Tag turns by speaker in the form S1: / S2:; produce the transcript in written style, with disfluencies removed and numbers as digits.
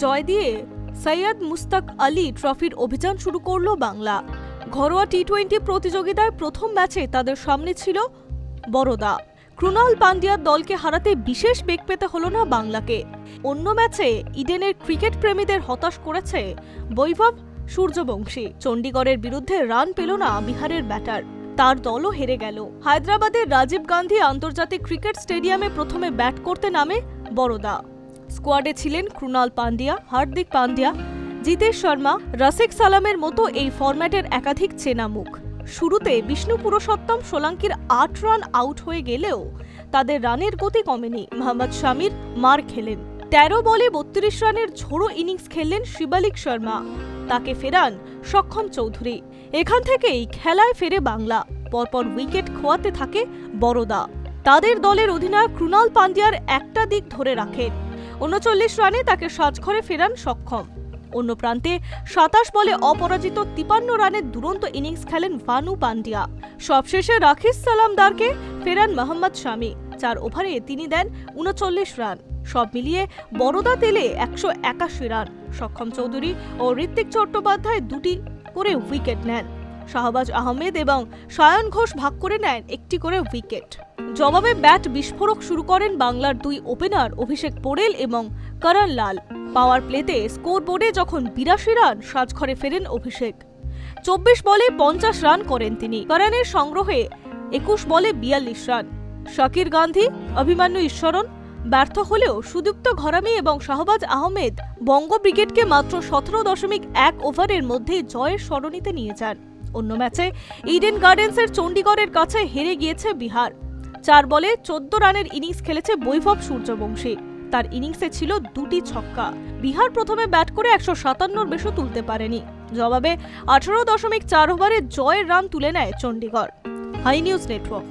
S1: জয় দিয়ে সৈয়দ মুস্তাক আলী ট্রফির অভিযান শুরু করল বাংলা। ঘরোয়া টি-20 প্রতিযোগিতায় প্রথম ম্যাচে তাদের সামনে ছিল বরোদা। ক্রুনাল পান্ডিয়ার দলকে হারাতে বিশেষ বেগ পেতে হলো না বাংলাকে। অন্য ম্যাচে ইডেনের ক্রিকেট প্রেমীদের হতাশ করেছে বৈভব সূর্যবংশী। চণ্ডীগড়ের বিরুদ্ধে রান পেল না বিহারের ব্যাটার, তার দলও হেরে গেল। হায়দ্রাবাদের রাজীব গান্ধী আন্তর্জাতিক ক্রিকেট স্টেডিয়ামে প্রথমে ব্যাট করতে নামে বরোদা। স্কোয়াডে ছিলেন ক্রুনাল পান্ডিয়া, হার্দিক পান্ডিয়া, জিতেশ শর্মা, রাসিক সালামের মতো এই ফরম্যাটের একাধিক চেনা মুখ। শুরুতে বিষ্ণু পুরুষোত্তম সোলাঙ্কির ৮ রান আউট হয়ে গেলেও তাদের রানের গতি কমেনি। মোহাম্মদ শামির মার খেলেন। ১৩ বলে ৩২ রানের ঝোড়ো ইনিংস খেললেন শিবালিক শর্মা, তাকে ফেরান সক্ষম চৌধুরী। এখান থেকেই খেলায় ফেরে বাংলা। পরপর উইকেট খোয়াতে থাকে বরোদা। তাদের দলের অধিনায়ক ক্রুনাল পান্ডিয়ার একটা দিক ধরে রাখেন। ৩৯ রানে তাকে সাজঘরে ফেরান সক্ষম। অন্য প্রান্তে ২৭ বলে অপরাজিত ৫৩ রানের দুরন্ত ইনিংস খেলেন ভানু পান্ডিয়া। সবশেষে রাখিস সালামদারকে ফেরান মোহাম্মদ শামি। ৪ ওভারে তিনি দেন ৩৯ রান। সব মিলিয়ে বরোদা তেলে ১৮১ রান। সক্ষম চৌধুরী ও ঋত্বিক চট্টোপাধ্যায় দুটি করে উইকেট নেন। শাহবাজ আহমেদ এবং সায়ন ঘোষ ভাগ করে নেন একটি করে উইকেট। জবাবে ব্যাট বিস্ফোরক শুরু করেন বাংলার দুই ওপেনার অভিষেক পোড়েল এবং করণ লাল। পাওয়ার প্লেতে স্কোরবোর্ডে যখন ৮২ রান, সাজঘরে ফেরেন অভিষেক। ২৪ বলে ৫০ রান করেন তিনি। করণের সংগ্রহে ২১ বলে ৪২ রান। শাকির গান্ধী, অভিমান্যু ঈশ্বরন ব্যর্থ হলেও সুদীপ্ত ঘরামি এবং শাহবাজ আহমেদ বঙ্গ ব্রিগেডকে মাত্র ১৭.১ ওভারের মধ্যে জয়ের সরণিতে নিয়ে যান। অন্য ম্যাচে ইডেন গার্ডেন্সের চণ্ডীগড়ের কাছে হেরে গিয়েছে বিহার। ৪ বলে ১৪ রানের ইনিংস খেলেছে বৈভব সূর্যবংশী। তার ইনিংসে ছিল ২টি ছক্কা। বিহার প্রথমে ব্যাট করে ১৫৭র বেশি তুলতে পারেনি। জবাবে ১৮.৪ ওভারে জয়ের রান তুলে নেয় চণ্ডীগড়। High news network.